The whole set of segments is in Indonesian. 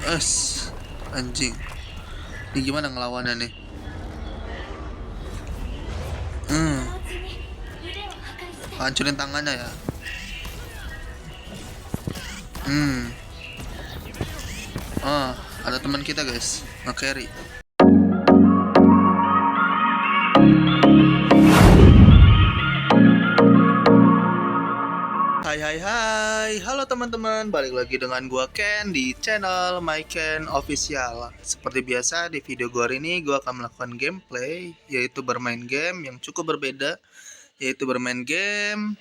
Es, anjing. Ini gimana ngelawannya nih? Hmm, hancurin tangannya ya. Hmm. Ah, ada teman kita guys, nge-carry. Hai hai hai, halo teman-teman, balik lagi dengan gua Ken di channel My Ken Official. Seperti biasa di video gua hari ini gua akan melakukan gameplay, yaitu bermain game yang cukup berbeda, yaitu bermain game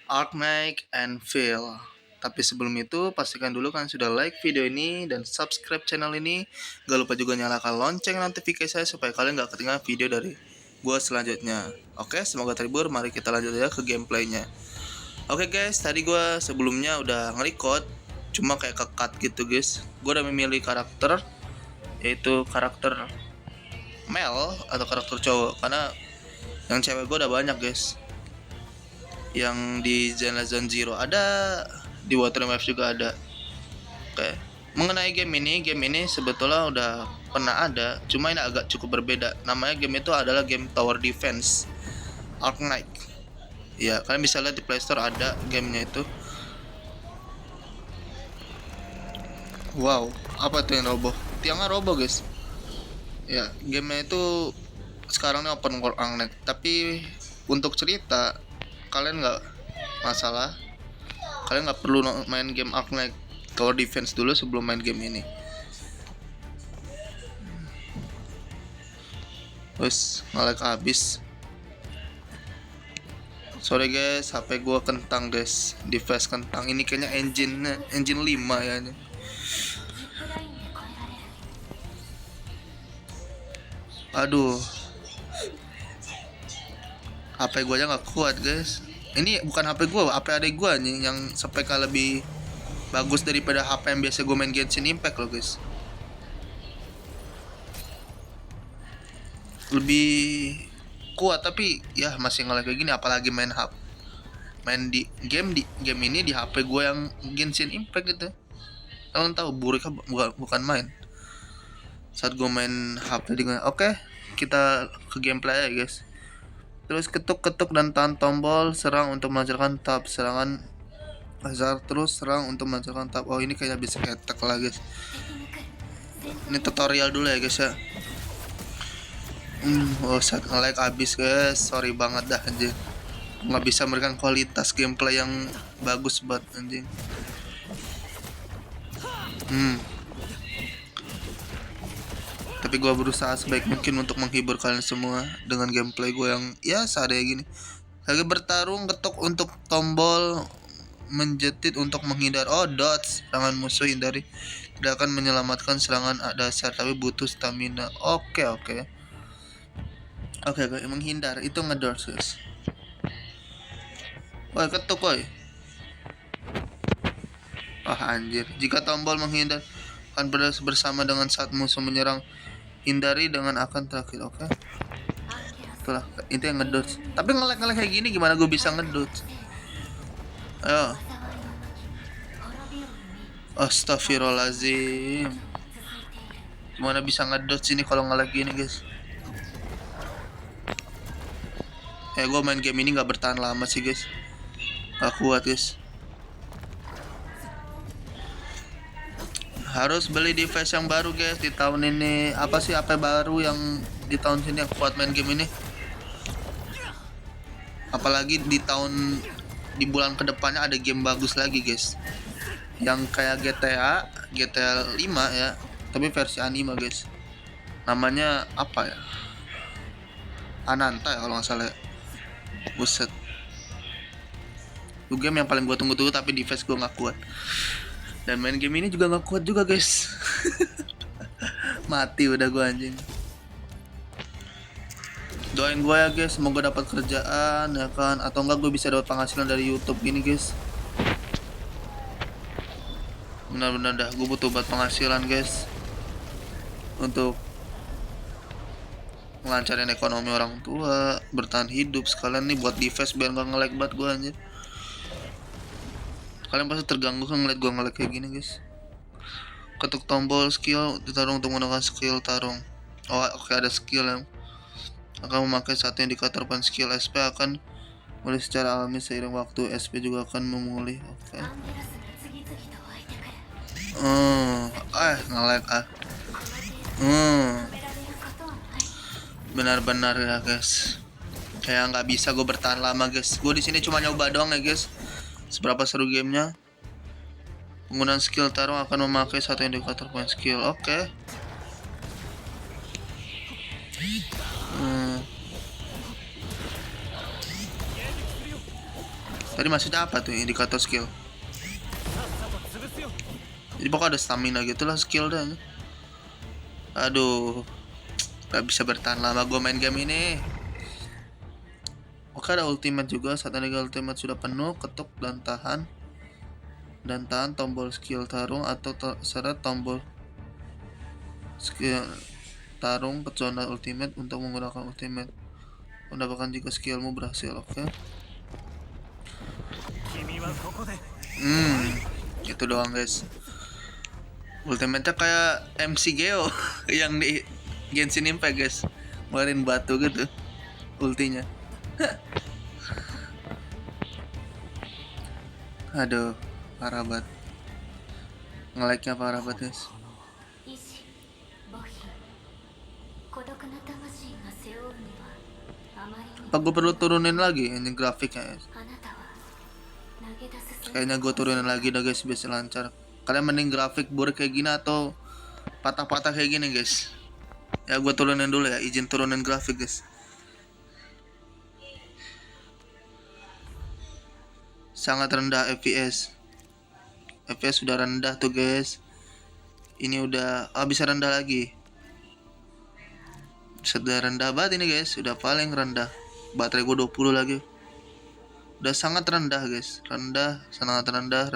Arknight and Phil. Tapi sebelum itu pastikan dulu kan sudah like video ini dan subscribe channel ini. Gak lupa juga nyalakan lonceng notifikasi supaya kalian gak ketinggalan video dari gua selanjutnya. Oke, semoga terhibur. Mari kita lanjut ya ke gameplaynya. Oke guys, tadi gue sebelumnya udah nge-record, cuma kayak ke-cut gitu guys. Gue udah memilih karakter, yaitu karakter male atau karakter cowok, karena yang cewek gue udah banyak guys. Yang di Zone Zero ada, di Water Waves juga ada. Oke, mengenai game ini sebetulnya udah pernah ada, cuma ini agak cukup berbeda. Namanya game itu adalah game Tower Defense Arknight. Ya, kalian bisa lihat di Play Store ada gamenya itu. Wow, apa tuh yang roboh? Tiangnya roboh guys. Ya, gamenya itu sekarang ini open world Arknight. Tapi untuk cerita, kalian nggak masalah. Kalian nggak perlu main game Arknight Tower Defense dulu sebelum main game ini. Terus nge-lag habis. Sorry guys, HP gua kentang guys, device kentang. Ini kayaknya engine 5 ya. Aduh, HP gua aja nggak kuat guys. Ini bukan HP gua, HP adik gua nih yang speknya lebih bagus daripada HP yang biasa gua main Genshin Impact loh guys. Lebih kuat tapi ya masih ngelag kayak gini, apalagi main di game ini di HP gue yang Genshin Impact gitu. Kalian tahu buruknya bukan main. Saat gue main HP dengan oke, kita ke gameplay ya guys. Terus ketuk dan tahan tombol serang untuk melancarkan tab serangan hazard, terus serang untuk melancarkan tab. Oh, ini kayaknya bisa attack lah guys. Ini tutorial dulu ya guys ya. Saat nge-lag abis guys, sorry banget dah anjing. Nggak bisa memberikan kualitas gameplay yang bagus banget anjing. Tapi gue berusaha sebaik mungkin untuk menghibur kalian semua dengan gameplay gue yang ya seadanya gini. Lagi bertarung, ketuk untuk tombol, menjetit untuk menghindar. Oh, dodge, serangan musuh hindari. Tidak akan menyelamatkan serangan dasar tapi butuh stamina. Oke, menghindar itu ngedodge guys. Woi, ketuk woi. Anjir. Jika tombol menghindar akan bersama dengan saat musuh menyerang, hindari dengan akan terakhir. Oke. Itulah itu yang ngedodge. Tapi nge-lag kayak gini gimana gue bisa ngedodge? Ayo. Astagfirullahaladzim. Gimana bisa ngedodge ini kalau nge-lag gini guys? Gue main game ini nggak bertahan lama sih guys. Gak kuat guys. Harus beli device yang baru guys di tahun ini. Apa sih HP baru yang di tahun sini yang kuat main game ini? Apalagi di bulan kedepannya ada game bagus lagi guys. Yang kayak GTA 5 ya, tapi versi anime guys. Namanya apa ya? Ananta ya kalau nggak salah ya. Buset. Itu game yang paling gue tunggu-tunggu tapi device gue nggak kuat. Dan main game ini juga nggak kuat juga guys. Mati udah gue anjing. Doain gue ya guys, semoga dapat kerjaan ya kan, atau enggak gue bisa dapat penghasilan dari YouTube ini guys. Benar-benar dah, gue butuh buat penghasilan guys untuk ngelancarin ekonomi orang tua, bertahan hidup sekalian nih buat device biar nggak nge-lag banget gue anjir. Kalian pasti terganggu kan ngeliat gue nge-lag kayak gini guys. Ketuk tombol skill ditarung untuk menggunakan skill tarung. Oh, oke, ada skill yang akan memakai satu indikator pen skill. SP akan mulai secara alami seiring waktu. SP juga akan memulih. Oke. Nge-lag benar-benar ya guys, kayak nggak bisa gue bertahan lama guys. Gue di sini cuma nyoba doang ya guys. Seberapa seru gamenya. Penggunaan skill tarung akan memakai satu indikator point skill. Oke. Tadi maksudnya apa tuh indikator skill? Jadi pokoknya ada stamina gitulah skill dan. Aduh, gak bisa bertahan lama gue main game ini. Oke, ada ultimate juga. Saat energi ultimate sudah penuh, ketuk dan tahan tombol skill tarung atau seret tombol skill tarung ke zona ultimate untuk menggunakan ultimate. Mendapatkan jika skillmu berhasil. Oke. Itu doang guys. Ultimate-nya kayak MC Geo yang di Genshin Impact guys, ngeluarin batu gitu ultinya. Aduh, parah banget, nge-lag-nya parah banget guys. Apa gue perlu turunin lagi ini grafiknya guys? Kayaknya gue turunin lagi dah guys biar lancar. Kalian mending grafik buruk kayak gini atau patah-patah kayak gini guys? Ya gue turunin dulu ya, izin turunin grafik guys. Sangat rendah FPS. FPS sudah rendah tuh guys. Ini udah bisa rendah lagi. Sudah rendah banget ini guys, sudah paling rendah. Baterai gue 20 lagi. Udah sangat rendah guys, sangat rendah.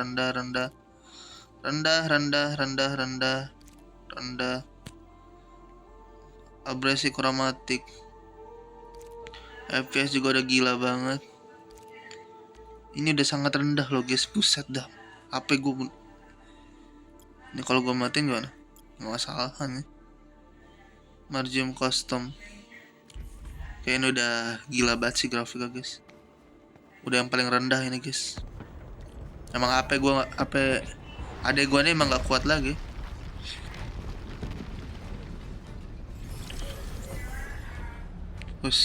Abrasi kromatik. FPS juga udah gila banget. Ini udah sangat rendah loh guys, buset dah. HP gue ini kalau gue matiin gimana? Nggak masalah nih. Margin custom. Kayaknya udah gila banget sih grafiknya guys. Udah yang paling rendah ini guys. Emang HP adek gue nih emang gak kuat lagi. Terus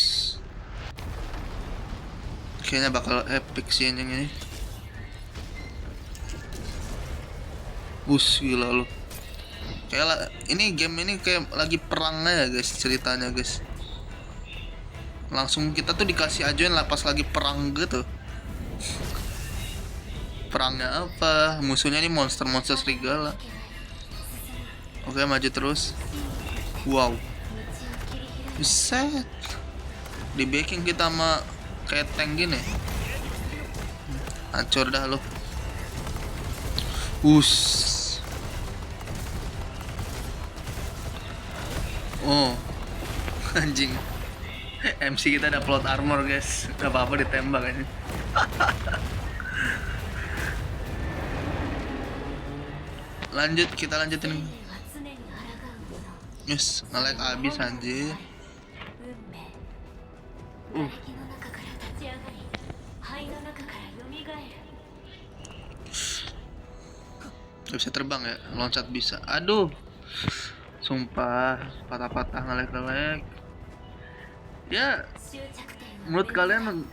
kayaknya bakal epic sih yang ini. Gila lu. Kayak ini game ini kayak lagi perang ya guys ceritanya guys. Langsung kita tuh dikasih ajuin lah pas lagi perang gitu. Perangnya apa? Musuhnya ini monster serigala. Oke, maju terus. Wow. Set. Di backing kita sama kayak tank gini. Hancur dah lo. Oh. Anjing. MC kita ada plot armor guys. Gak apa-apa ditembak aja. Kita lanjutin. Yes, nge-lag abis anjir. Gak bisa terbang ya, loncat bisa. Aduh, sumpah patah-patah nge-lag. Ya, menurut kalian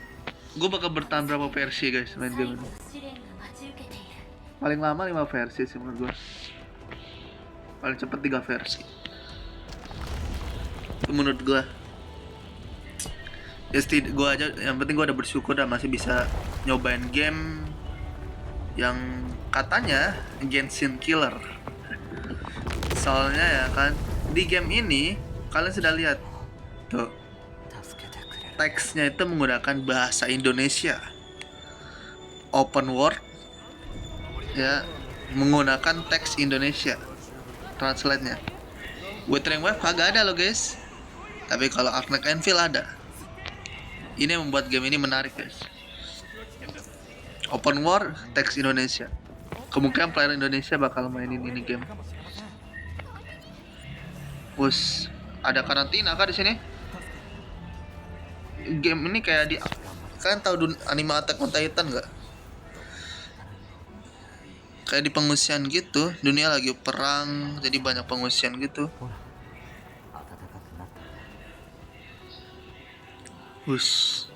gue bakal bertahan berapa versi guys main game ini? Paling lama 5 versi sih menurut gue. Paling cepet 3 versi. Itu menurut gue. Ya gue aja, yang penting gue udah bersyukur dan masih bisa nyobain game yang katanya Genshin Killer. Soalnya ya kan, di game ini kalian sudah lihat tuh, teksnya itu menggunakan bahasa Indonesia. Open world ya, menggunakan teks Indonesia translate-nya. Wuthering Waves kagak ada loh guys, tapi kalau Arknight Anvil ada. Ini yang membuat game ini menarik guys. Open world teks Indonesia. Kemungkinan player Indonesia bakal mainin ini game. Us, ada karantina kah di sini? Game ini kayak di, kalian tahu anime Attack on Titan nggak? Kayak di pengungsian gitu, dunia lagi perang, jadi banyak pengungsian gitu. Us,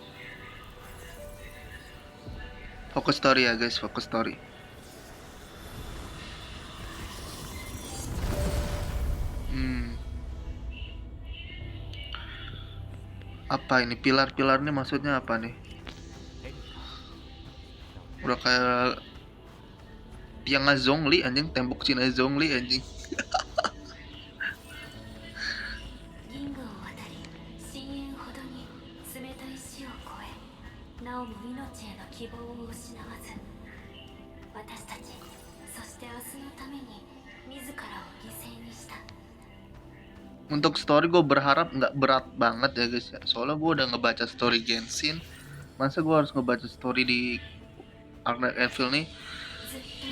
fokus story ya guys, fokus story. Apa ini pilar-pilarnya maksudnya apa nih? Udah kayak tiang Zhongli anjing, tembok Cina Zhongli anjing. Untuk story gue berharap nggak berat banget ya guys ya. Soalnya gue udah ngebaca story Genshin. Masa gue harus ngebaca story di Arc Knight Anvil nih?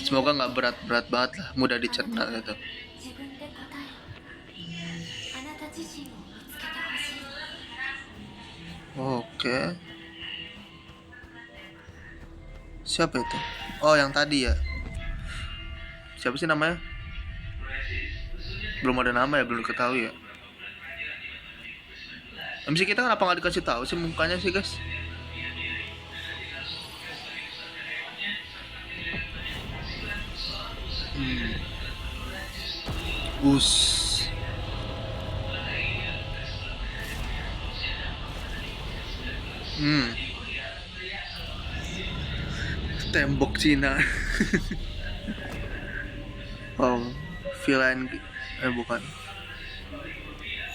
Semoga nggak berat-berat banget lah, mudah dicerna gitu. Oke. Siapa itu? Oh, yang tadi ya. Siapa sih namanya? Belum ada nama ya, belum diketahui ya. MC kita kenapa nggak dikasih tahu sih mukanya sih guys? Us. Tembok Cina. Oh, villain bukan.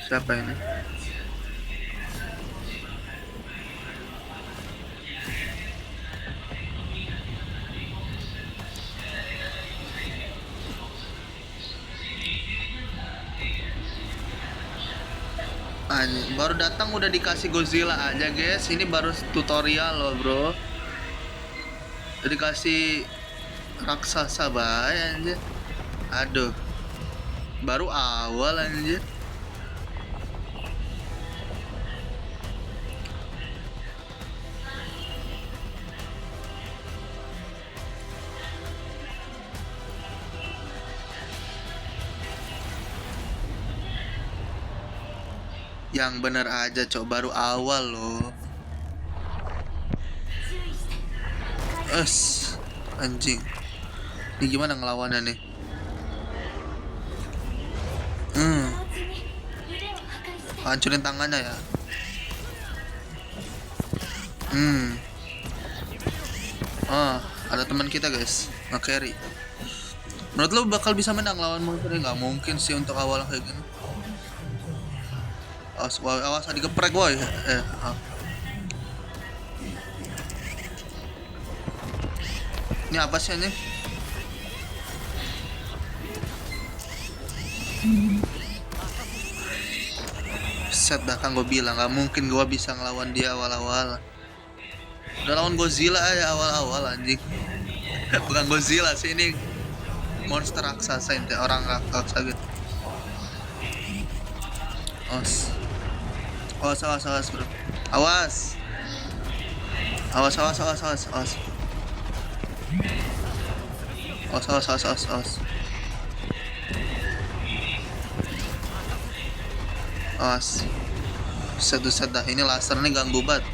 Siapa ini? Baru datang udah dikasih Godzilla aja guys. Ini baru tutorial loh bro. Udah dikasih raksasa bahaya anjir. Aduh, baru awal anjir. Yang bener aja cok, baru awal loh. Anjing. Ini gimana ngelawannya nih? Hancurin tangannya ya. Ada teman kita guys, nge-carry. Menurut lo bakal bisa menang lawan monster? Nggak mungkin sih untuk awal kayak gini. Awas digeprek boy. Ini apa sih ini? Set dah kan gue bilang nggak mungkin gue bisa ngelawan dia awal-awal. Udah lawan Godzilla aja awal-awal anjing. Bukan Godzilla sih, ini monster raksasa, ini orang raksasa gitu. Awas bro. Awas. Set dah, ini laser nih ganggu banget.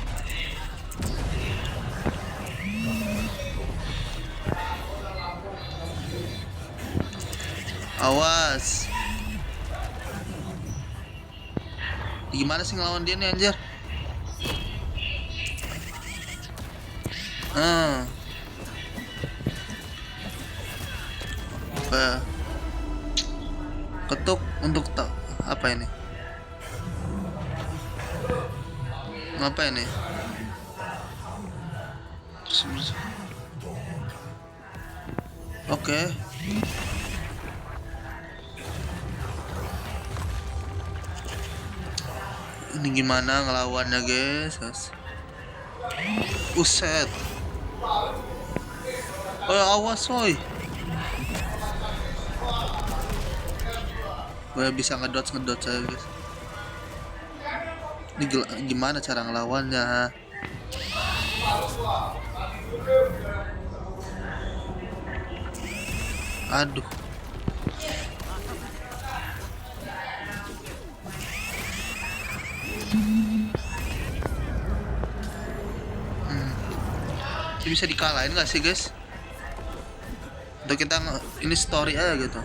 Awas. Gimana sih ngelawan dia nih anjir? Ketuk untuk apa ini? Apa ini? Oke. Ini gimana ngelawannya guys? Uset. Oh awas woy. gue bisa ngedot saya guys. Ini gimana cara ngelawannya? Aduh. Ini bisa dikalahin gak sih guys? Atau kita ini story aja gitu.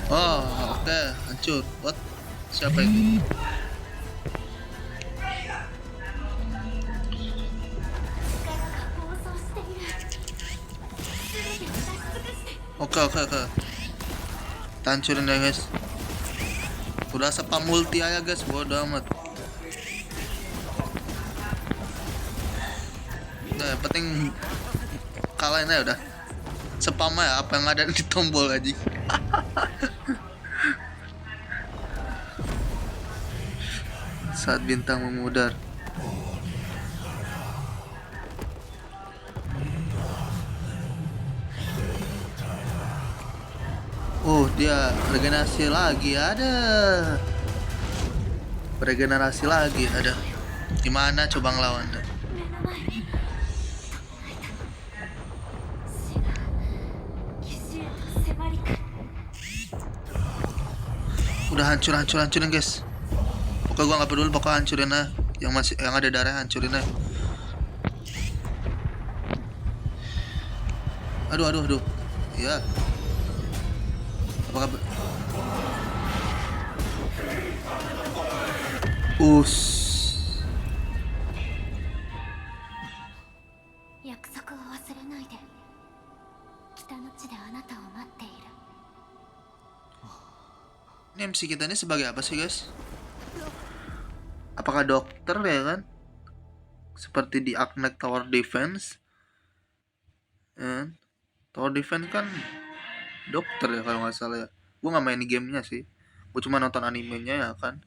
Oh oke, hancur. What? Siapa itu? Oke. Kita hancurin ya guys. Udah spam multi aja guys, bodo amat. Nah, yang penting kalahin aja udah. Spam aja apa yang ada di tombol aja. Saat bintang memudar. Oh, dia regenerasi lagi, ada. Regenerasi lagi, ada. Gimana coba ngelawan? Udah hancurin guys. Pokoknya gua nggak peduli, pokoknya hancurin aja. Yang ada darah hancurin aja. Aduh. Iya. Apa kabar? Ini MC kita ini sebagai apa sih guys? Apakah dokter ya kan? Seperti di Arknight Tower Defense. Tower Defense kan dokter ya kalau nggak salah ya. Gue nggak main gamenya sih. Gue cuma nonton animenya ya kan.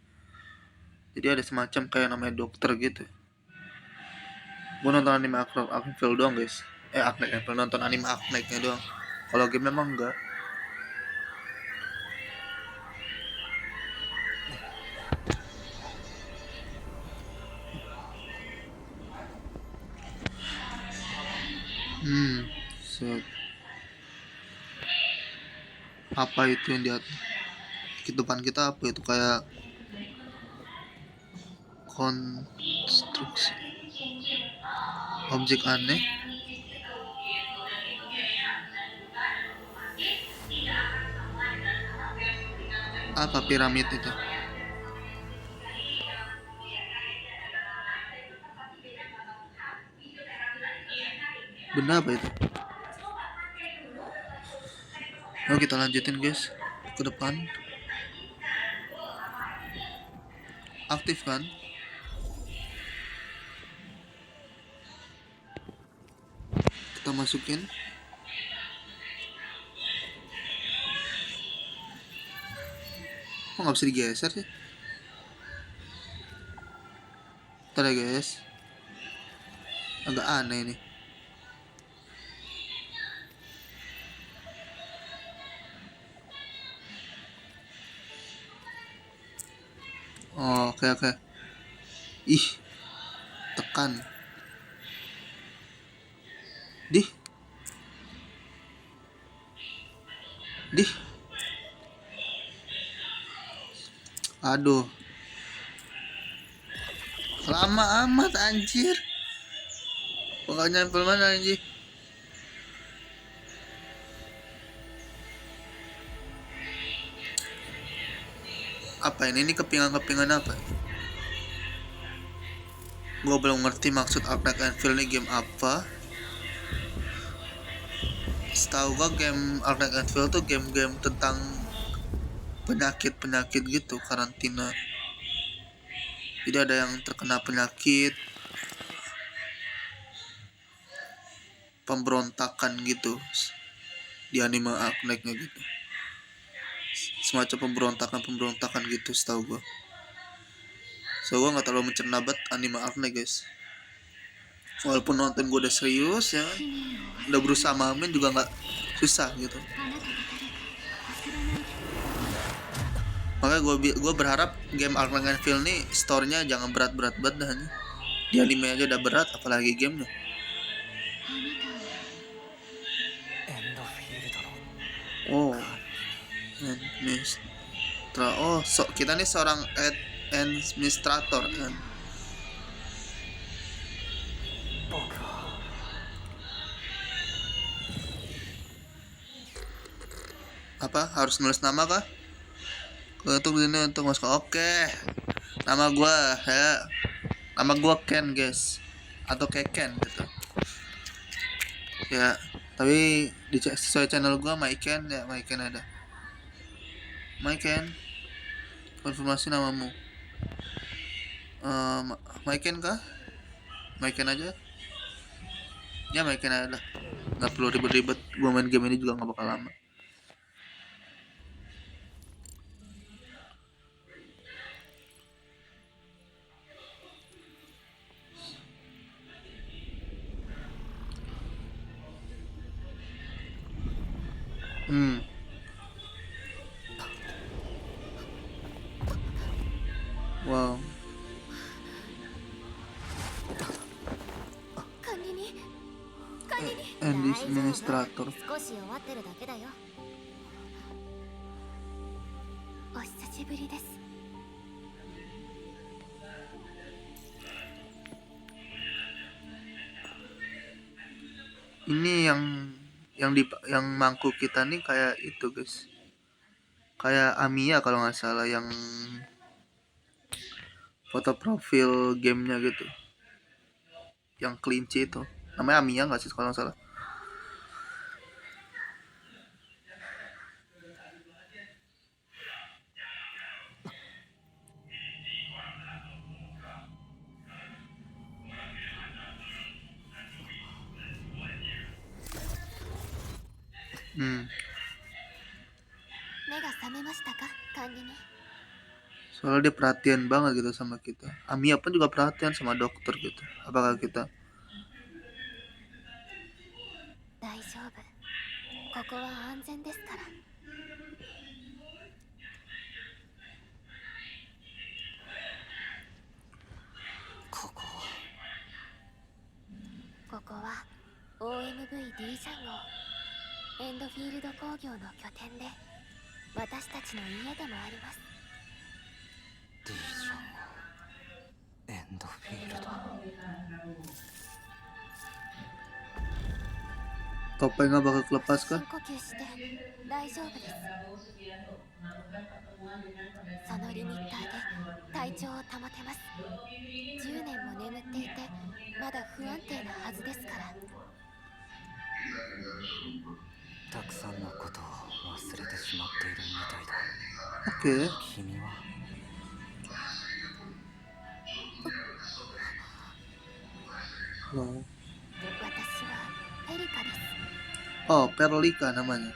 Jadi ada semacam kayak namanya dokter gitu. Gue nonton anime Arknight doang guys. Arknight nonton anime Arknight-nya doang. Kalau game memang enggak. Set. Apa itu yang di depan kita, apa itu kayak konstruksi objek aneh. Apa piramid itu? Benda apa itu? Oh, kita lanjutin guys ke depan. Aktif kan? Kita masukin. Kok nggak bisa digeser sih? Ntar ya guys. Agak aneh nih. Oh, oke. Ih, tekan. Dih. Aduh. Lama amat anjir. Pokoknya nyampe mana anjir. Apa ini kepingan apa? Gue belum ngerti maksud Arknight Anvil ini game apa. Setahu gue game Arknight Anvil tuh game-game tentang penyakit gitu, karantina. Jadi ada yang terkena penyakit, pemberontakan gitu di anime Arknight-nya gitu. Semacam pemberontakan gitu setahu gue. So gue nggak terlalu mencerna banget anime Arknight guys. Walaupun nonton gue udah serius ya. udah berusaha main juga nggak susah gitu. Makanya gue berharap game Arkham Field nih storynya jangan berat-berat banget dah nih. Di anime aja udah berat, apalagi gamenya. Oh, kita nih seorang administrator kan. Apa harus nulis nama kah? Untuk ini untuk masuk. Oke. Nama gua ya. Nama gua Ken, guys. Atau Keken gitu. Ya, tapi sesuai channel gua Maiken ya, Maiken ada. Maiken, konfirmasi namamu. Maiken kah? Maiken aja. Ya Maiken aja lah. Nggak perlu ribet-ribet. Gua main game ini juga nggak bakal lama. Wow. And this administrator. Ini yang mangkuk kita nih kayak itu, guys. Kayak Amiya kalau nggak salah, yang foto profil gamenya gitu, yang kelinci itu namanya Amiya nggak sih kalau nggak salah. Soalnya dia perhatian banget gitu sama kita. Amiya pun juga perhatian sama dokter gitu. Apakah kita? Topengnya bakal kelepas kan? Oke. Oh, Perlika namanya.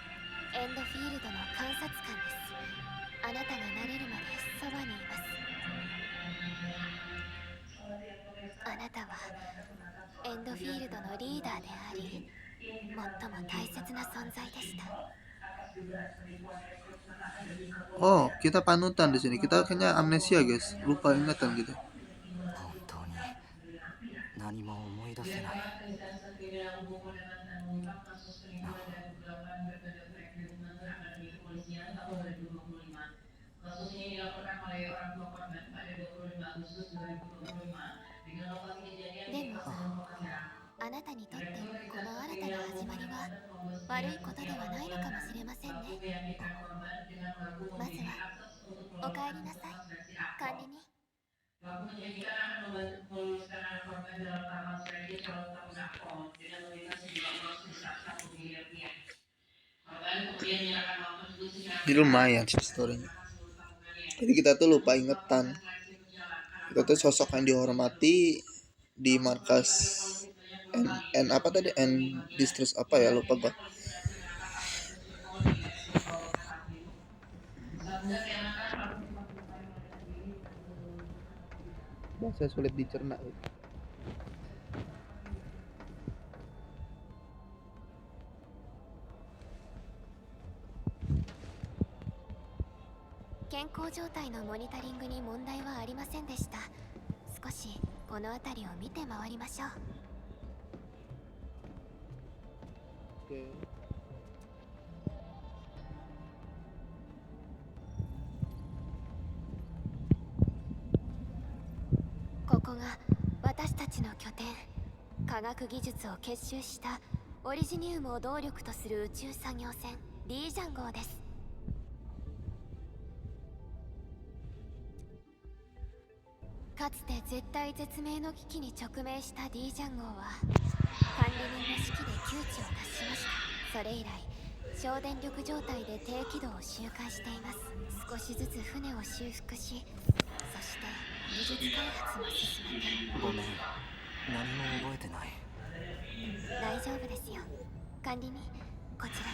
Oh, kita panutan di sini. Kita kayaknya amnesia, guys. Lupa ingatan gitu. Jadi lumayan sih storynya. Jadi kita tuh lupa ingetan. Kita tuh sosok yang dihormati di markas N apa tadi, N distress apa ya, lupa gua. Bahasa sulit dicerna. 健康状態のモニタリングに問題はありませんでした。少しこの辺りを見て回りましょう。ここが私たちの拠点、科学技術を結集したオリジニウムを動力とする宇宙作業船ディージャン号です。かつて絶体絶命の危機に直面したディージャン号は管理人の指揮で窮地を脱しました。それ以来省電力状態で低軌道を周回しています。少しずつ船を修復し、そして技術開発も進めて。ごめん、何も覚えてない。大丈夫ですよ。管理人、こちら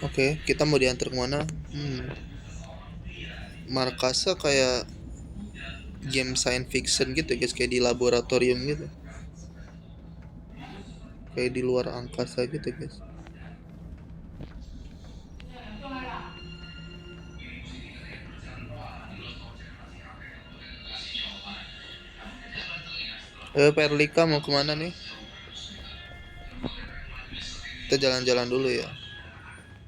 へ。 Oke, kita mau diantar kemana? Markasnya kayak game science fiction gitu guys, kayak di laboratorium gitu, kayak di luar angkasa gitu guys. Perlika mau kemana nih? Kita jalan-jalan dulu ya.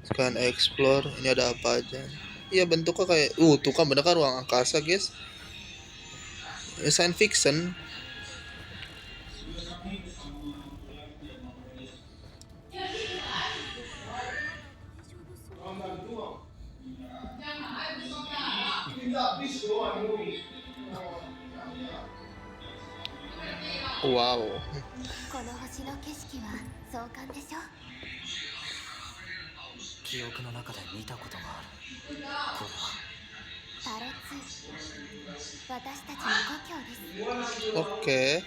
Sekalian explore, ini ada apa aja. Iya bentuknya kayak, tuh kan bener kan ruang angkasa guys. Science fiction. Wow. この星の景色は壮観でしょ。記憶の中で見たことがある。これはタロ2、私たちの故郷です。 Oke.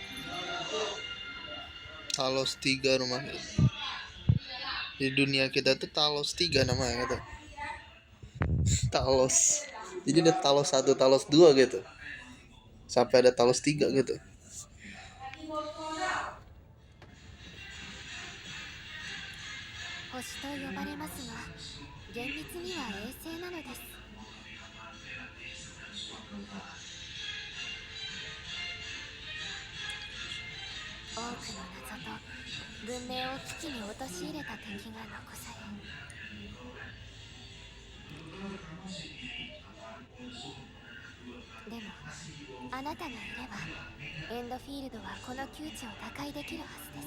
Talos 3 rumahnya. Di dunia kita tuh Talos 3 namanya gitu. Talos. Jadi ada Talos 1, Talos 2 gitu. Sampai ada Talos 3 gitu. 星と呼ばれますが、厳密には衛星なのです。多くの謎と文明を危機に陥れた敵が残され、でもあなたがいればエンドフィールドはこの窮地を打開できるはずです。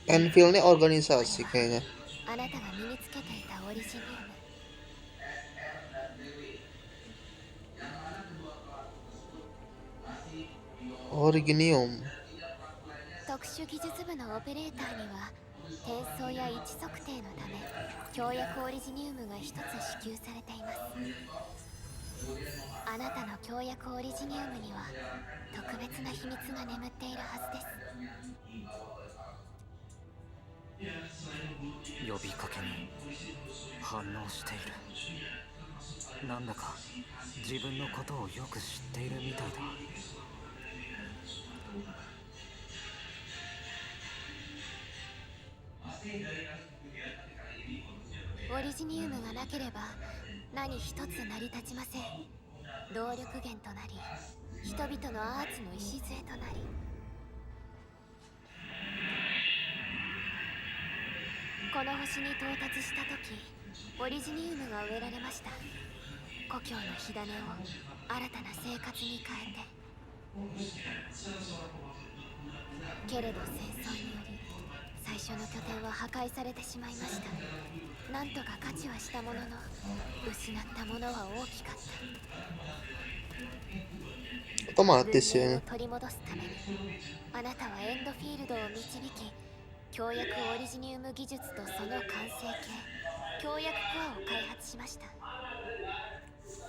Enfield ini organisasi kayaknya. あなたが身につけていたオリジニウム、Originium. 特殊技術部のオペレーターには転送や位置測定のため強薬オリジニウムが一つ支給されています。あなたの強薬オリジニウムには特別な秘密が眠っているはずです。呼びかけに反応している。なんだか自分のことをよく知っているみたいだ。オリジニウムがなければ何一つ成り立ちません。動力源となり、人々のアーツの礎となり、この星に到達した時、オリジニウムが植えられました。故郷の火種を新たな生活に変えて。けれど戦争により最初の拠点は破壊されてしまいました。なんとか価値はしたものの、失ったものは大きかった。 Otomatis 文明 ya. を取り戻すためにあなたはエンドフィールドを導き、強薬オリジニウム技術とその完成形強薬コアを開発しました。そ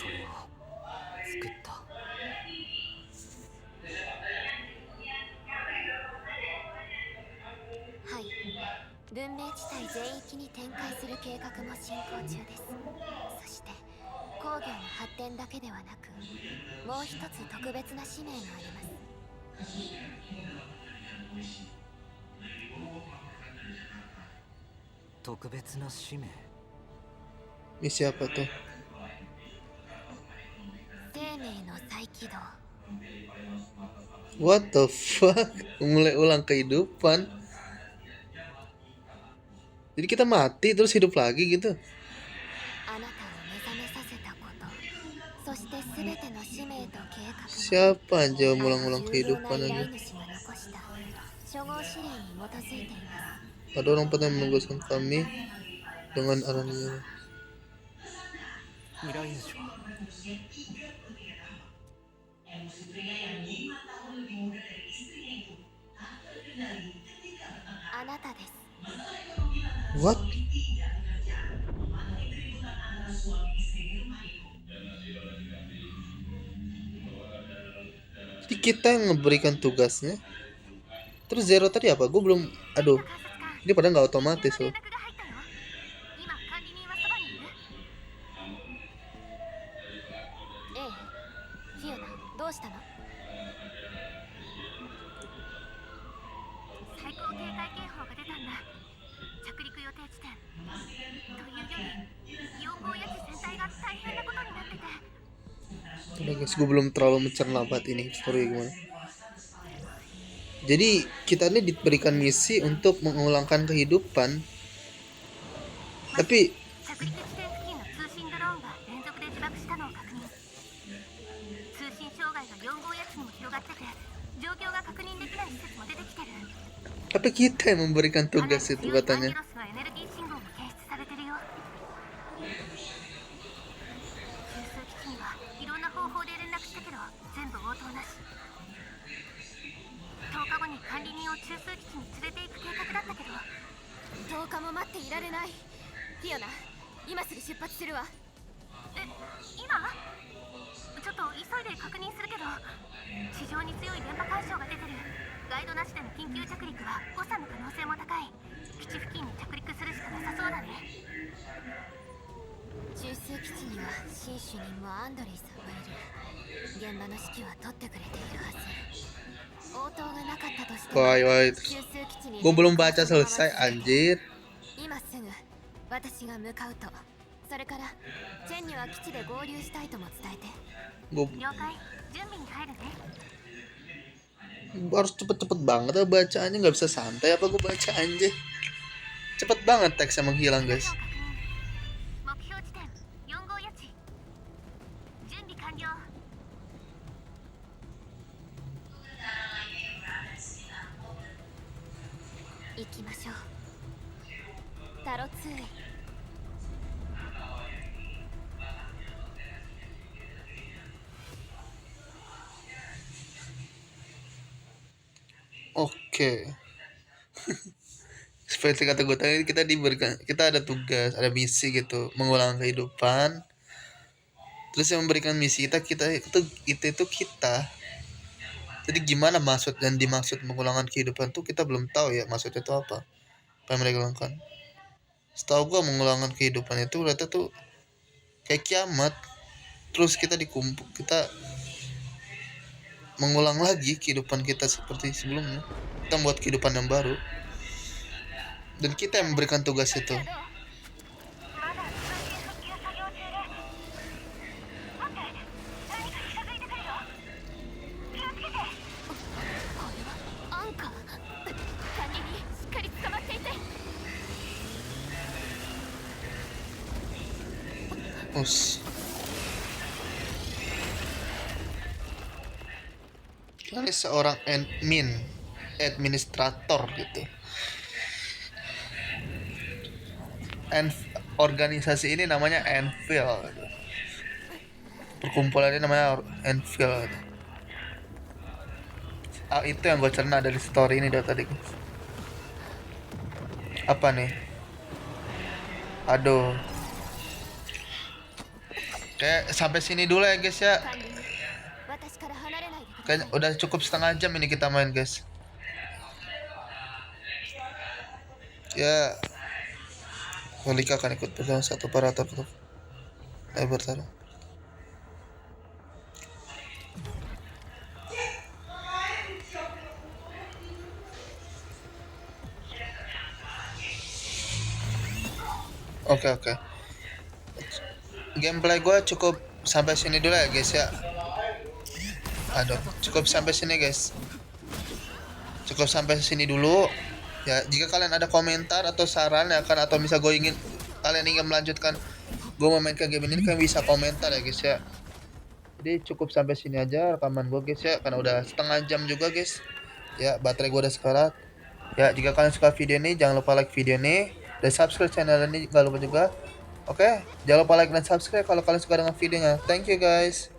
れを作った。はい、文明地帯全域に展開する計画も進行中です。そして工業の発展だけではなく、もう一つ特別な使命があります。特別な使命。 Misi apa tuh? 生命の再起動。 What the fuck? Mulai ulang kehidupan. Jadi kita mati terus hidup lagi gitu. あなたを目覚めさせたこと、そして全ての使命と計画は Siapa aja あの mengulang-ulang 重要な kehidupan 依 aja. 頼主が残した初号指令に基づいています。 Ada orang pernah menugaskan kami dengan arahannya. 依頼主は あなたです。 What? Jadi kita yang memberikan tugasnya. Terus Zero tadi apa? Gue belum. Aduh, 監察官、 ini padahal nggak otomatis 連 loh. 絡が入ったよ。今管理人はそばにいる？ええ。フィオナ、どうしたの？最高警戒警報が出たんだ。着陸予定地点。というより、4号や地全体が大変なことになってて。 Udah guys, gue belum terlalu mencerna banget ini story gimana. Jadi kita ini diberikan misi untuk mengulangkan kehidupan. Tapi 着陸地点付近の通信ドローンが連続で自爆したのを確認。通信障害が4号やつにも広がってて、状況が確認できない施設も出てきてる。 tapi kita yang memberikan tugas itu 強いアン katanya. ギロスのエネルギー信号も検出されてるよ。中枢基地にはいろんな方法で連絡したけど全部応答なし。10日後に管理人を中数基地に連れて行く計画だったけど。10日も待っていられない。フィオナ、今すぐ出発するわ。え、今？ちょっと急いで確認するけど、地上に強い電波干渉が出てる。ガイドなしでの緊急着陸は誤差の可能性も高い。基地付近に着陸するしかなさそうだね。中枢基地には新主任もアンドレイさんがいる。現場の指揮は取ってくれているはず。応答がなかったとしても Woi, 中枢基地に gue belum baca selesai anjir. 今すぐ私が向かうと。それからチェンには基地で合流したいとも伝えて。 Gue 了解。準備に入るね。 harus cepet-cepet banget ya bacaannya, nggak bisa santai apa gue baca anjir. Cepet banget teksnya menghilang guys. 目標地点4号やち。準備完了。行きましょう。タロツーへ。 Oke. Seperti kata gue tadi, kita diberikan, kita ada tugas, ada misi gitu, mengulang kehidupan. Terus yang memberikan misi kita itu kita. Jadi gimana maksud dan dimaksud mengulangan kehidupan tuh kita belum tahu ya maksudnya itu apa. Apa yang mereka lakukan? Setahu gue mengulangan kehidupan itu berarti tuh kayak kiamat. Terus kita kita mengulang lagi kehidupan kita seperti sebelumnya. Kita membuat kehidupan yang baru. Dan kita yang memberikan tugas itu. アンカー。管理人しっかり捕まっていて。 Us. Ini seorang administrator gitu. Organisasi ini namanya Anvil. Perkumpulan ini namanya Anvil. Ah, itu yang gue cerna dari story ini dari tadi. Apa nih? Aduh. Kayak sampai sini dulu ya guys ya. 管理人、私から離れないでください。 Kayaknya udah cukup setengah jam ini kita main guys. Ya, Malika akan ikut bersama satu operator tuh. Bertaruh. Oke, oke. Gameplay gue cukup sampai sini dulu ya guys ya. Aduh, cukup sampai sini guys. Cukup sampai sini dulu. Ya, jika kalian ada komentar atau saran ya kan, atau misal kalian ingin melanjutkan gue memainkan game ini, kalian bisa komentar ya guys ya. Jadi cukup sampai sini aja rekaman gue guys ya, karena udah setengah jam juga guys. Ya, baterai gue udah sekarat. Ya, jika kalian suka video ini, jangan lupa like video ini dan subscribe channel ini, jangan lupa juga. Oke, jangan lupa like dan subscribe kalau kalian suka dengan videonya. Thank you guys.